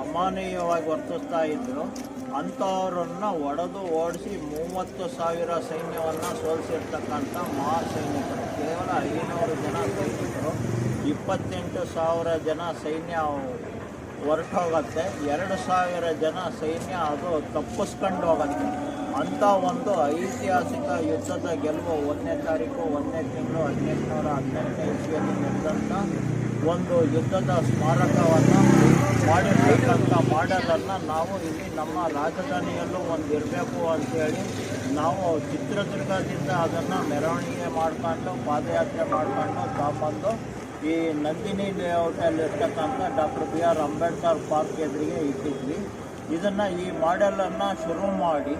ಅಮಾನವೀಯವಾಗಿ ವರ್ತಿಸ್ತಾ ಇದ್ದರು. ಅಂಥವರನ್ನು ಒಡೆದು ಓಡಿಸಿ 30,000 ಸೈನ್ಯವನ್ನು ಸೋಲಿಸಿರ್ತಕ್ಕಂಥ ಮಹಾಸೈನಿಕರು. ಕೇವಲ 500 ಜನ ಸೈನಿಕರು, 28,000 ಜನ ಸೈನ್ಯ ಹೊರಟೋಗುತ್ತೆ, 2,000 ಜನ ಸೈನ್ಯ ಅದು ತಪ್ಪಿಸ್ಕೊಂಡು ಹೋಗುತ್ತೆ. ಅಂಥ ಒಂದು ಐತಿಹಾಸಿಕ ಯುದ್ಧದ ಗೆಲುವು 1ನೇ ತಾರೀಕು 1ನೇ ತಿಂಗಳು 1818 ಇಸ್ವಿಯಲ್ಲಿ ನಡೆದಂಥ ಒಂದು ಯುದ್ಧದ ಸ್ಮಾರಕವನ್ನು ಮಾಡಿರ್ತಕ್ಕಂಥ ಮಾಡೆಲನ್ನು ನಾವು ಇಲ್ಲಿ ನಮ್ಮ ರಾಜಧಾನಿಯಲ್ಲೂ ಒಂದು ಇರಬೇಕು ಅಂಥೇಳಿ ನಾವು ಚಿತ್ರದುರ್ಗದಿಂದ ಅದನ್ನು ಮೆರವಣಿಗೆ ಮಾಡ್ಕೊಂಡು ಪಾದಯಾತ್ರೆ ಮಾಡ್ಕೊಂಡು ತಗೊಂಬಂದು ಈ ನಂದಿನಿ ಲೇಔಟಲ್ಲಿರ್ತಕ್ಕಂಥ ಡಾಕ್ಟರ್ BR ಅಂಬೇಡ್ಕರ್ ಪಾರ್ಕ್ ಎದುರಿಗೆ ಇಟ್ಟಿದ್ವಿ. ಇದನ್ನು ಈ ಮಾಡೆಲನ್ನು ಶುರು ಮಾಡಿ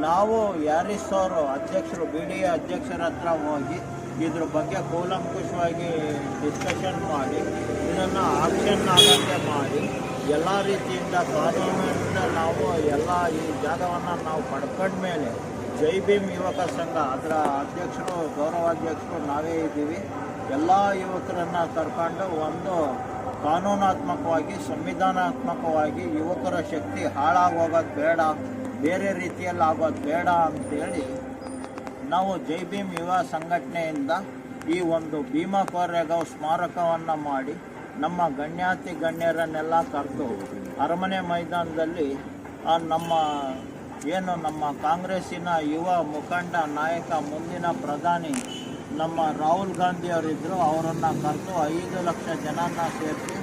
ನಾವು ಯಾರಿಸ್ ಅವರು ಅಧ್ಯಕ್ಷರು BDA ಅಧ್ಯಕ್ಷರ ಹತ್ರ ಹೋಗಿ ಇದ್ರ ಬಗ್ಗೆ ಕೂಲಂಕುಷವಾಗಿ ಡಿಸ್ಕಷನ್ ಮಾಡಿ ಇದನ್ನು ಆಕ್ಷನ್ ಆಗಂತೆ ಮಾಡಿ ಎಲ್ಲ ರೀತಿಯಿಂದ ಕಾನೂನಿನಿಂದ ನಾವು ಎಲ್ಲ ಈ ಜಾಗವನ್ನು ನಾವು ಪಡ್ಕೊಂಡ್ಮೇಲೆ ಜೈ ಭೀಮ್ ಯುವಕ ಸಂಘ ಅದರ ಅಧ್ಯಕ್ಷರು ಗೌರವಾಧ್ಯಕ್ಷರು ನಾವೇ ಇದ್ದೀವಿ. ಎಲ್ಲ ಯುವಕರನ್ನು ಕರ್ಕೊಂಡು ಒಂದು ಕಾನೂನಾತ್ಮಕವಾಗಿ ಸಂವಿಧಾನಾತ್ಮಕವಾಗಿ ಯುವಕರ ಶಕ್ತಿ ಹಾಳಾಗೋಗೋದು ಬೇಡ, ಬೇರೆ ರೀತಿಯಲ್ಲಿ ಆಗೋದು ಬೇಡ ಅಂತೇಳಿ ನಾವು ಜೈ ಭೀಮ್ ಯುವ ಸಂಘಟನೆಯಿಂದ ಈ ಒಂದು ಭೀಮಾ ಕೋರೆಗಾಂವ್ ಸ್ಮಾರಕವನ್ನು ಮಾಡಿ ನಮ್ಮ ಗಣ್ಯಾತಿ ಗಣ್ಯರನ್ನೆಲ್ಲ ಕರೆದು ಅರಮನೆ ಮೈದಾನದಲ್ಲಿ ನಮ್ಮ ಕಾಂಗ್ರೆಸ್ಸಿನ ಯುವ ಮುಖಂಡ ನಾಯಕ ಮುಂದಿನ ಪ್ರಧಾನಿ ನಮ್ಮ ರಾಹುಲ್ ಗಾಂಧಿಯವರಿದ್ದರು, ಅವರನ್ನು ಕರೆದು 5 ಲಕ್ಷ ಜನನ ಸೇರಿಸಿ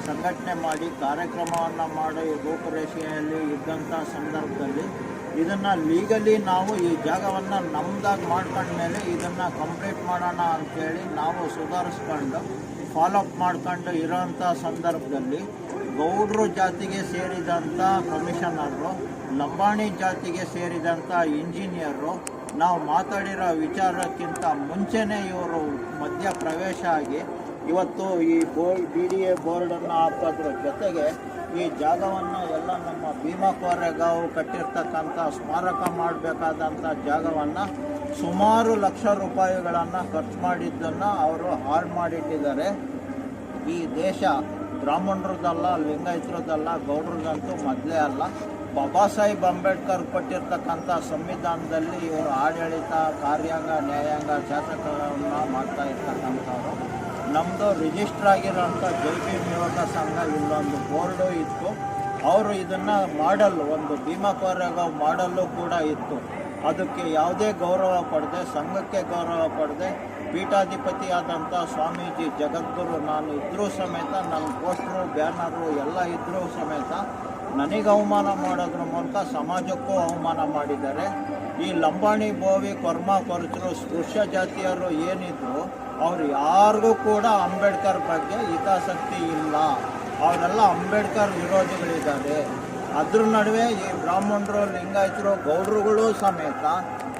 ಸಂಘಟನೆ ಮಾಡಿ ಕಾರ್ಯಕ್ರಮವನ್ನು ಮಾಡಿ ರೂಪುರೇಷೆಯಲ್ಲಿ ಇದ್ದಂಥ ಸಂದರ್ಭದಲ್ಲಿ ಇದನ್ನು ಲೀಗಲಿ ನಾವು ಈ ಜಾಗವನ್ನು ನಮ್ಮದಾಗಿ ಮಾಡ್ಕೊಂಡ್ಮೇಲೆ ಇದನ್ನು ಕಂಪ್ಲೀಟ್ ಮಾಡೋಣ ಅಂಥೇಳಿ ನಾವು ಸುಧಾರಿಸ್ಕೊಂಡು ಫಾಲೋಅಪ್ ಮಾಡ್ಕೊಂಡು ಇರೋಂಥ ಸಂದರ್ಭದಲ್ಲಿ ಗೌಡ್ರು ಜಾತಿಗೆ ಸೇರಿದಂಥ ಕಮಿಷನರು, ಲಂಬಾಣಿ ಜಾತಿಗೆ ಸೇರಿದಂಥ ಇಂಜಿನಿಯರು ನಾವು ಮಾತಾಡಿರೋ ವಿಚಾರಕ್ಕಿಂತ ಮುಂಚೆನೇ ಇವರು ಮಧ್ಯ ಪ್ರವೇಶ ಆಗಿ ಇವತ್ತು ಈ BDA ಬೋರ್ಡನ್ನು ಹಾಕೋದ್ರ ಜೊತೆಗೆ ಈ ಜಾಗವನ್ನು ಎಲ್ಲ ನಮ್ಮ ಭೀಮಾ ಕೋರೆಗಾಂವ್ ಕಟ್ಟಿರ್ತಕ್ಕಂಥ ಸ್ಮಾರಕ ಮಾಡಬೇಕಾದಂಥ ಜಾಗವನ್ನು ಸುಮಾರು ಲಕ್ಷ ರೂಪಾಯಿಗಳನ್ನು ಖರ್ಚು ಮಾಡಿದ್ದನ್ನು ಅವರು ಹಾಳು ಮಾಡಿಟ್ಟಿದ್ದಾರೆ. ಈ ದೇಶ ಬ್ರಾಹ್ಮಣರದಲ್ಲ, ಲಿಂಗಾಯತರದಲ್ಲ, ಗೌಡ್ರದಂತೂ ಮೊದಲೇ ಅಲ್ಲ. ಬಾಬಾ ಸಾಹೇಬ್ ಅಂಬೇಡ್ಕರ್ ಕೊಟ್ಟಿರ್ತಕ್ಕಂಥ ಸಂವಿಧಾನದಲ್ಲಿ ಇವರು ಆಡಳಿತ, ಕಾರ್ಯಾಂಗ, ನ್ಯಾಯಾಂಗ, ಶಾಸಕರನ್ನು ಮಾಡ್ತಾ ಇರ್ತಕ್ಕಂಥವ್ರು. ನಮ್ಮದು ರಿಜಿಸ್ಟರ್ ಆಗಿರೋಂಥ ಜೈ ಭೀಮ್ ಯುವಕ ಸಂಘ ಇಲ್ಲೊಂದು ಬೋರ್ಡು ಇತ್ತು. ಅವರು ಇದನ್ನು ಮಾಡಲ್ ಒಂದು ಭೀಮಾ ಕೋರೆಗಾಂವ್ ಮಾಡಲ್ಲು ಕೂಡ ಇತ್ತು. ಅದಕ್ಕೆ ಯಾವುದೇ ಗೌರವ ಕೊಡದೆ, ಸಂಘಕ್ಕೆ ಗೌರವ ಕೊಡದೆ, ಪೀಠಾಧಿಪತಿಯಾದಂಥ ಸ್ವಾಮೀಜಿ ಜಗದ್ಗುರು ನಾನು ಇದ್ದರೂ ಸಮೇತ, ನನ್ನ ಪೋಸ್ಟ್ರು ಬ್ಯಾನರು ಎಲ್ಲ ಇದ್ದರೂ ಸಮೇತ ನನಗೆ ಅವಮಾನ ಮಾಡೋದ್ರ ಮೂಲಕ ಸಮಾಜಕ್ಕೂ ಅವಮಾನ ಮಾಡಿದ್ದಾರೆ. ಈ ಲಂಬಾಣಿ, ಬೋವಿ, ಕೊರ್ಮ, ಕೊರಚರು, ಸ್ಪೃಶ್ಯ ಜಾತಿಯರು ಏನಿದ್ರು ಅವ್ರು ಯಾರಿಗೂ ಕೂಡ ಅಂಬೇಡ್ಕರ್ ಬಗ್ಗೆ ಹಿತಾಸಕ್ತಿ ಇಲ್ಲ. ಅವರೆಲ್ಲ ಅಂಬೇಡ್ಕರ್ ವಿರೋಧಿಗಳಿದ್ದಾರೆ. ಅದ್ರ ನಡುವೆ ಈ ಬ್ರಾಹ್ಮಣರು, ಲಿಂಗಾಯತರು, ಗೌಡ್ರುಗಳು ಸಮೇತ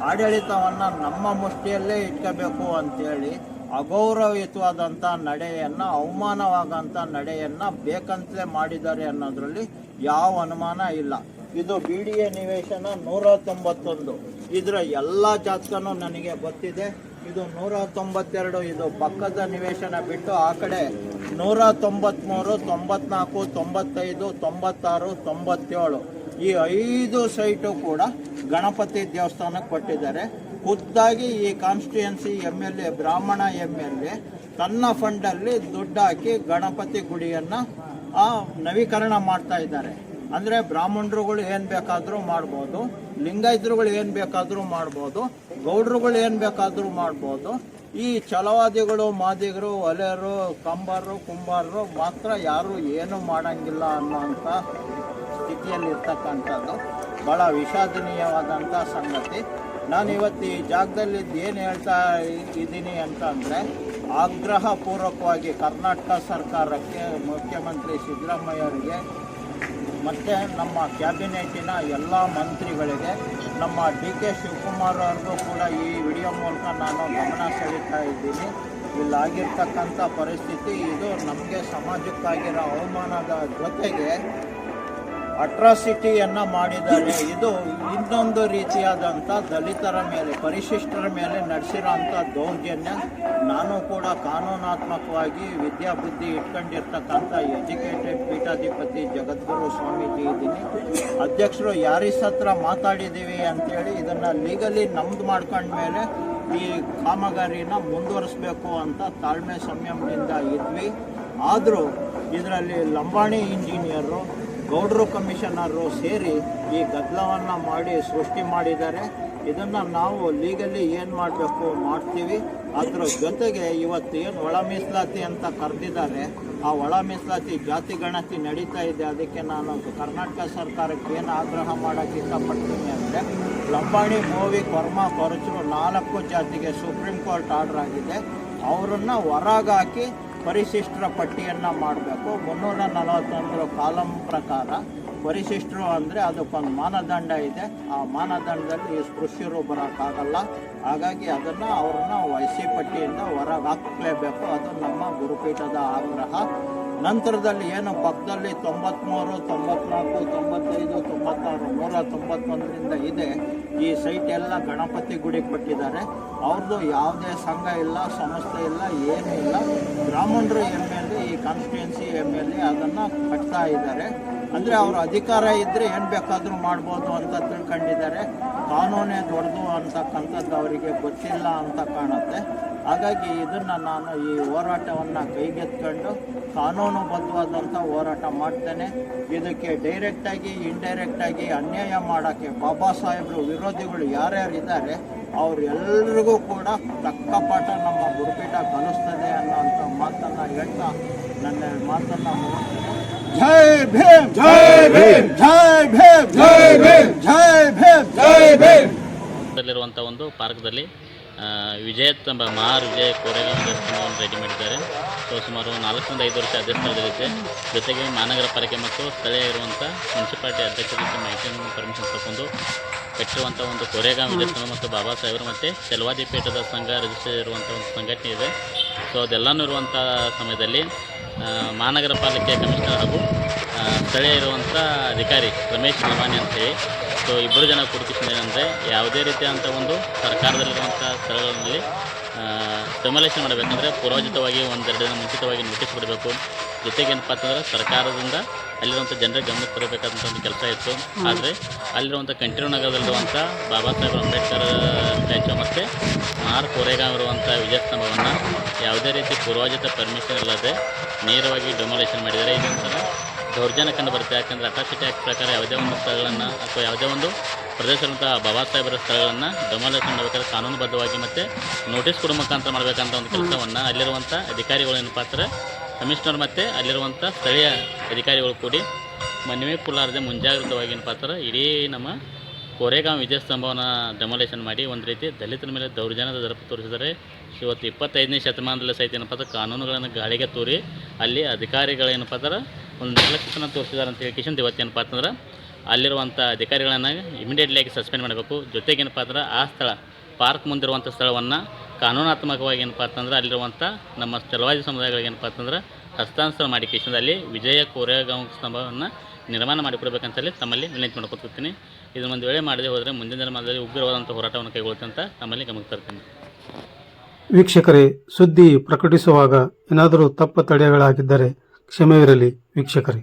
ಆಡಳಿತವನ್ನು ನಮ್ಮ ಮುಷ್ಟಿಯಲ್ಲೇ ಇಟ್ಕೋಬೇಕು ಅಂಥೇಳಿ ಅಗೌರವಯುತವಾದಂಥ ನಡೆಯನ್ನು, ಅವಮಾನವಾಗಂಥ ನಡೆಯನ್ನು ಬೇಕಂತಲೇ ಮಾಡಿದ್ದಾರೆ ಅನ್ನೋದರಲ್ಲಿ ಯಾವ ಅನುಮಾನ ಇಲ್ಲ. ಇದು BDA ನಿವೇಶನ 191. ಇದರ ಎಲ್ಲ ಜಾತಕನೂ ನನಗೆ ಗೊತ್ತಿದೆ. ಇದು 192, ಇದು ಪಕ್ಕದ ನಿವೇಶನ ಬಿಟ್ಟು ಆ ಕಡೆ 193, 94, 95, 96, 97 ಈ 5 ಸೈಟು ಕೂಡ ಗಣಪತಿ ದೇವಸ್ಥಾನಕ್ಕೆ ಕೊಟ್ಟಿದ್ದಾರೆ. ಖುದ್ದಾಗಿ ಈ ಕಾನ್ಸ್ಟಿಟ್ಯೂಯನ್ಸಿ MLA, ಬ್ರಾಹ್ಮಣ MLA ತನ್ನ ಫಂಡಲ್ಲಿ ದುಡ್ಡು ಹಾಕಿ ಗಣಪತಿ ಗುಡಿಯನ್ನು ನವೀಕರಣ ಮಾಡ್ತಾ ಇದ್ದಾರೆ. ಅಂದರೆ ಬ್ರಾಹ್ಮಣರುಗಳು ಏನು ಬೇಕಾದರೂ ಮಾಡ್ಬೋದು, ಲಿಂಗಾಯತರುಗಳು ಏನು ಬೇಕಾದರೂ ಮಾಡ್ಬೋದು, ಗೌಡ್ರುಗಳು ಏನು ಬೇಕಾದರೂ ಮಾಡ್ಬೋದು. ಈ ಛಲವಾದಿಗಳು, ಮಾದಿಗರು, ಒಲೆಯರು, ಕಂಬರು, ಕುಂಬಾರರು ಮಾತ್ರ ಯಾರು ಏನೂ ಮಾಡೋಂಗಿಲ್ಲ ಅನ್ನೋಂಥ ಸ್ಥಿತಿಯಲ್ಲಿ ಇರ್ತಕ್ಕಂಥದ್ದು ಭಾಳ ವಿಷಾದನೀಯವಾದಂಥ ಸಂಗತಿ. ನಾನು ಇವತ್ತು ಈ ಜಾಗದಲ್ಲಿ ಏನು ಹೇಳ್ತಾ ಇದ್ದೀನಿ ಅಂತಂದರೆ, ಆಗ್ರಹಪೂರ್ವಕವಾಗಿ ಕರ್ನಾಟಕ ಸರ್ಕಾರಕ್ಕೆ, ಮುಖ್ಯಮಂತ್ರಿ ಸಿದ್ದರಾಮಯ್ಯವರಿಗೆ ಮತ್ತು ನಮ್ಮ ಕ್ಯಾಬಿನೆಟ್ಟಿನ ಎಲ್ಲ ಮಂತ್ರಿಗಳಿಗೆ, ನಮ್ಮ DK ಶಿವಕುಮಾರ್ ಅವ್ರಿಗೂ ಕೂಡ ಈ ವಿಡಿಯೋ ಮೂಲಕ ನಾನು ಗಮನ ಸೆಳೀತಾ ಇದ್ದೀನಿ. ಇಲ್ಲಾಗಿರ್ತಕ್ಕಂಥ ಪರಿಸ್ಥಿತಿ ಇದು ನಮಗೆ ಸಮಾಜಕ್ಕಾಗಿರೋ ಅವಮಾನದ ಜೊತೆಗೆ ಅಟ್ರಾಸಿಟಿಯನ್ನು ಮಾಡಿದ್ದಾರೆ. ಇದು ಇನ್ನೊಂದು ರೀತಿಯಾದಂಥ ದಲಿತರ ಮೇಲೆ, ಪರಿಶಿಷ್ಟರ ಮೇಲೆ ನಡೆಸಿರೋಂಥ ದೌರ್ಜನ್ಯ. ನಾನು ಕೂಡ ಕಾನೂನಾತ್ಮಕವಾಗಿ ವಿದ್ಯಾಬುದ್ಧಿ ಇಟ್ಕೊಂಡಿರ್ತಕ್ಕಂಥ ಎಜುಕೇಟೆಡ್ ಪೀಠಾಧಿಪತಿ ಜಗದ್ಗುರು ಸ್ವಾಮೀಜಿ ಇದ್ದೀನಿ. ಅಧ್ಯಕ್ಷರು ಯಾರಿಸ್ ಹತ್ರ ಮಾತಾಡಿದ್ದೀವಿ ಅಂತೇಳಿ ಇದನ್ನು ಲೀಗಲಿ ನಮ್ದು ಮಾಡ್ಕೊಂಡ್ಮೇಲೆ ಈ ಕಾಮಗಾರಿನ ಮುಂದುವರಿಸಬೇಕು ಅಂತ ತಾಳ್ಮೆ ಸಂಯಮದಿಂದ ಇದ್ವಿ. ಆದರೂ ಇದರಲ್ಲಿ ಲಂಬಾಣಿ ಇಂಜಿನಿಯರು, ಗೌಡ್ರು ಕಮಿಷನರು ಸೇರಿ ಈ ಗದ್ದಲವನ್ನು ಮಾಡಿ ಸೃಷ್ಟಿ ಮಾಡಿದ್ದಾರೆ. ಇದನ್ನು ನಾವು ಲೀಗಲಿ ಏನು ಮಾಡಬೇಕು ಮಾಡ್ತೀವಿ. ಅದರ ಜೊತೆಗೆ ಇವತ್ತು ಏನು ಒಳ ಮೀಸಲಾತಿ ಅಂತ ಕರೆದಿದ್ದಾರೆ, ಆ ಒಳ ಮೀಸಲಾತಿ ಜಾತಿ ಗಣತಿ ನಡೀತಾ ಇದೆ. ಅದಕ್ಕೆ ನಾನು ಕರ್ನಾಟಕ ಸರ್ಕಾರಕ್ಕೆ ಏನು ಆಗ್ರಹ ಮಾಡೋಕ್ಕೆ ಇಷ್ಟಪಡ್ತೀನಿ ಅಂದರೆ, ಲಂಬಾಣಿ, ಮೋವಿ, ಕೊರ್ಮ, ಕೊರಚರು 4 ಜಾತಿಗೆ ಸುಪ್ರೀಂ ಕೋರ್ಟ್ ಆರ್ಡರ್ ಆಗಿದೆ. ಅವರನ್ನು ಹೊರಗಾಕಿ ಪರಿಶಿಷ್ಟರ ಪಟ್ಟಿಯನ್ನು ಮಾಡಬೇಕು. 341 ಕಾಲಂ ಪ್ರಕಾರ ಪರಿಶಿಷ್ಟರು ಅಂದರೆ ಅದಕ್ಕೊಂದು ಮಾನದಂಡ ಇದೆ. ಆ ಮಾನದಂಡದಲ್ಲಿ ಈ ಸ್ಪೃಶ್ಯರು ಬರೋಕ್ಕಾಗಲ್ಲ. ಹಾಗಾಗಿ ಅದನ್ನು ಅವ್ರನ್ನ ವೈಸಿ ಪಟ್ಟಿಯಿಂದ ಹೊರಗೆ ಹಾಕಲೇಬೇಕು. ಅದು ನಮ್ಮ ಗುರುಪೀಠದ ಆಗ್ರಹ. ನಂತರದಲ್ಲಿ ಏನು ಪಕ್ಕದಲ್ಲಿ 93, 94, 95, 96, 191ರಿಂದ ಇದೆ. ಈ ಸೈಟ್ ಎಲ್ಲ ಗಣಪತಿ ಗುಡಿಗೆ ಕೊಟ್ಟಿದ್ದಾರೆ. ಅವ್ರದ್ದು ಯಾವುದೇ ಸಂಘ ಇಲ್ಲ, ಸಂಸ್ಥೆ ಇಲ್ಲ, ಏನೂ ಇಲ್ಲ. ಬ್ರಾಹ್ಮಣರು MLA, ಈ ಕಾನ್ಸ್ಟಿಟ್ಯೂನ್ಸಿ MLA ಅದನ್ನು ಕಟ್ತಾ ಇದ್ದಾರೆ. ಅಂದರೆ ಅವ್ರ ಅಧಿಕಾರ ಇದ್ದರೆ ಏನು ಬೇಕಾದರೂ ಮಾಡ್ಬೋದು ಅಂತ ತಿಳ್ಕೊಂಡಿದ್ದಾರೆ. ಕಾನೂನೇ ದೊಡ್ಡದು ಅಂತಕ್ಕಂಥದ್ದು ಅವರಿಗೆ ಗೊತ್ತಿಲ್ಲ ಅಂತ ಕಾಣುತ್ತೆ. ಹಾಗಾಗಿ ಇದನ್ನು ನಾನು ಈ ಹೋರಾಟವನ್ನು ಕೈಗೆತ್ಕೊಂಡು ಕಾನೂನುಬದ್ಧವಾದಂಥ ಹೋರಾಟ ಮಾಡ್ತೇನೆ. ಇದಕ್ಕೆ ಡೈರೆಕ್ಟಾಗಿ, ಇಂಡೈರೆಕ್ಟಾಗಿ ಅನ್ಯಾಯ ಮಾಡೋಕ್ಕೆ ಬಾಬಾ ಸಾಹೇಬರು ವಿರೋಧಿಗಳು ಯಾರ್ಯಾರಿದ್ದಾರೆ ಅವರೆಲ್ಲರಿಗೂ ಕೂಡ ತಕ್ಕ ಪಾಠ ನಮ್ಮ ಗುರುಪೀಠ ಕಲಿಸ್ತದೆ ಅನ್ನೋಂಥ ಮಾತನ್ನು ಹೇಳ್ತಾ ನನ್ನ ಮಾತನ್ನು ಮುಗಿಸ್ತೇನೆ. ಜೈ ಭೀಮ್, ಜೈ ಭೀಮ್, ಜೈ ಭೀಮ್, ಜೈ ಭೀಮ್, ಜೈ ಭೀಮ್, ಜೈ ಭೀಮ್. ಇರುವಂಥ ಒಂದು ಪಾರ್ಕ್ದಲ್ಲಿ ವಿಜಯಸ್ತಂಭ, ಮಹಾರ್ ವಿಜಯ ಕೋರೆಗಾಂವ್ ಸ್ತಂಭವನ್ನು ರೆಡಿ ಮಾಡಿದ್ದಾರೆ. ಸೊ ಸುಮಾರು 4ರಿಂದ 5 ವರ್ಷ ಅಧ್ಯಕ್ಷರಿರುತ್ತೆ. ಜೊತೆಗೆ ಮಹಾನಗರ ಪಾಲಿಕೆ ಮತ್ತು ಸ್ಥಳೀಯ ಇರುವಂಥ ಮುನ್ಸಿಪಾಲಿಟಿ ಅಧ್ಯಕ್ಷರ ಜೊತೆ ಮಾಹಿತಿಯನ್ನು ಪರ್ಮಿಷನ್ ತಗೊಂಡು ಕಟ್ಟಿರುವಂಥ ಒಂದು ಕೋರೆಗಾಂವ್ ವಿಜಯಸ್ತಂಭ ಮತ್ತು ಬಾಬಾ ಸಾಹೇಬರು ಮತ್ತು ಚಲವಾದಿ ಪೀಠದ ಸಂಘ ರಿಜಿಸ್ಟರ್ ಇರುವಂಥ ಒಂದು ಸಂಘಟನೆ ಇದೆ. ಸೊ ಅದೆಲ್ಲನೂ ಇರುವಂಥ ಸಮಯದಲ್ಲಿ ಮಹಾನಗರ ಪಾಲಿಕೆ ಕಮಿಷನರ್ ಹಾಗೂ ಸ್ಥಳೀಯ ಇರುವಂಥ ಅಧಿಕಾರಿ ರಮೇಶ್ ಲಮಾನಿ ಅಂತೇಳಿ, ಸೊ ಇಬ್ಬರು ಜನ ಏನಂದರೆ ಯಾವುದೇ ರೀತಿಯಾದಂಥ ಒಂದು ಸರ್ಕಾರದಲ್ಲಿರುವಂಥ ಸ್ಥಳಗಳಲ್ಲಿ ಡೆಮೊಲೇಷನ್ ಮಾಡಬೇಕಂದ್ರೆ ಪೂರ್ವಜಿತವಾಗಿ 1-2 ದಿನ ಮುಂಚಿತವಾಗಿ ನೋಟಿಸ್ ಕೊಡಬೇಕು. ಜೊತೆಗೆ ಏನಪ್ಪ ಅಂತಂದ್ರೆ ಸರ್ಕಾರದಿಂದ ಅಲ್ಲಿರುವಂಥ ಜನರಿಗೆ ಗಮನಕ್ಕೆ ತರಬೇಕಾದಂಥ ಒಂದು ಕೆಲಸ ಇತ್ತು. ಆದರೆ ಅಲ್ಲಿರುವಂಥ ಕಂಠೀರವ ನಗರದಲ್ಲಿರುವಂಥ ಬಾಬಾ ಸಾಹೇಬ್ ಅಂಬೇಡ್ಕರ್ ಸ್ಟ್ಯಾಚ್ಯೂ ಮತ್ತು ಮಹಾರ್ ಕೋರೆಗಾಂವ್ ಇರುವಂಥ ವಿಜಯಸ್ತಂಭವನ್ನು ಯಾವುದೇ ರೀತಿ ಪೂರ್ವಜಿತ ಪರ್ಮಿಷನ್ ಇಲ್ಲದೆ ನೇರವಾಗಿ ಡೆಮೊಲೇಷನ್ ಮಾಡಿದ್ದಾರೆ. ಇದೊಂಥರ ದೌರ್ಜನ್ಯ ಕಂಡು ಬರುತ್ತೆ. ಯಾಕಂದರೆ ಅಟ್ರಾಸಿಟಿ ಆ್ಯಕ್ಟ್ ಪ್ರಕಾರ ಯಾವುದೇ ಒಂದು ಸ್ಥಳಗಳನ್ನು ಅಥವಾ ಯಾವುದೇ ಒಂದು ಪ್ರದೇಶದಂಥ ಬಾಬಾ ಸಾಹೇಬರ ಸ್ಥಳಗಳನ್ನು ಡೆಮೊಲೇಷನ್ ಮಾಡಬೇಕಾದ್ರೆ ಕಾನೂನುಬದ್ಧವಾಗಿ ಮತ್ತು ನೋಟಿಸ್ ಕೊಡೋ ಮುಖಾಂತರ ಮಾಡಬೇಕಂತ ಒಂದು ಕೆಲಸವನ್ನು ಅಲ್ಲಿರುವಂಥ ಅಧಿಕಾರಿಗಳು ಏನಪ್ಪ ಅಂದರೆ ಕಮಿಷನರ್ ಮತ್ತು ಅಲ್ಲಿರುವಂಥ ಸ್ಥಳೀಯ ಅಧಿಕಾರಿಗಳು ಕೂಡಿ ಮನವಿ ಕುಲಾರದೆ ಮುಂಜಾಗ್ರತವಾಗಿ ಏನಪ್ಪ ಅಂದ್ರೆ ಇಡೀ ನಮ್ಮ ಕೋರೆಗಾಂವ್ ವಿಜಯಸ್ತಂಭವನ್ನು ಡೆಮೊಲೇಷನ್ ಮಾಡಿ ಒಂದು ರೀತಿ ದಲಿತರ ಮೇಲೆ ದೌರ್ಜನ್ಯದ ದರ್ಪ ತೋರಿಸಿದರೆ. ಇವತ್ತು 25ನೇ ಶತಮಾನದಲ್ಲಿ ಸಹಿತ ಏನಪ್ಪ ಅಂದ್ರೆ ಕಾನೂನುಗಳನ್ನು ಗಾಳಿಗೆ ತೂರಿ ಅಲ್ಲಿ ಅಧಿಕಾರಿಗಳೇನಪ್ಪ ಅಂದ್ರೆ ಒಂದು ನಿರ್ಲಕ್ಷ್ಯತನ ತೋರಿಸಿದ್ದಾರೆ ಅಂತ ಹೇಳಿ ಕಿಶನ್ ಇವತ್ತು ಏನಪ್ಪ ಅಂತಂದ್ರೆ ಅಲ್ಲಿರುವಂಥ ಅಧಿಕಾರಿಗಳನ್ನು ಇಮಿಡಿಯೇಟ್ಲಿಯಾಗಿ ಸಸ್ಪೆಂಡ್ ಮಾಡಬೇಕು. ಜೊತೆಗೆ ಏನಪ್ಪ ಅಂದ್ರೆ ಆ ಸ್ಥಳ ಪಾರ್ಕ್ ಮುಂದಿರುವಂಥ ಸ್ಥಳವನ್ನು ಕಾನೂನಾತ್ಮಕವಾಗಿ ಏನಪ್ಪ ಅಂತಂದ್ರೆ ಅಲ್ಲಿರುವಂಥ ನಮ್ಮ ಚಲವಾದಿ ಸಮುದಾಯಗಳಿಗೆ ಏನಪ್ಪ ಅಂತಂದ್ರೆ ಹಸ್ತಾಂತರ ಮಾಡಿ ಕಿಶನ್ದಲ್ಲಿ ವಿಜಯ ಕೋರೆಗಾಂವ್ ಸ್ತಂಭವನ್ನು ನಿರ್ಮಾಣ ಮಾಡಿಕೊಡ್ಬೇಕಂತೇಳಿ ತಮ್ಮಲ್ಲಿ ವಿನಂತಿ ಮಾಡ್ಕೊತೀನಿ. ಇದನ್ನು ಒಂದು ವೇಳೆ ಮಾಡದೆ ಹೋದರೆ ಮುಂದಿನ ದಿನಮಾನದಲ್ಲಿ ಉಗ್ರವಾದಂಥ ಹೋರಾಟವನ್ನು ಕೈಗೊಳ್ಳುತ್ತೆ ಅಂತ ತಮ್ಮಲ್ಲಿ ಗಮನಕ್ಕೆ ತರ್ತೀನಿ. ವೀಕ್ಷಕರೇ, ಸುದ್ದಿ ಪ್ರಕಟಿಸುವಾಗ ಏನಾದರೂ ತಪ್ಪು ತಡೆಗಳಾಗಿದ್ದರೆ ಕ್ಷಮೆಯಿರಲಿ ವೀಕ್ಷಕರೇ.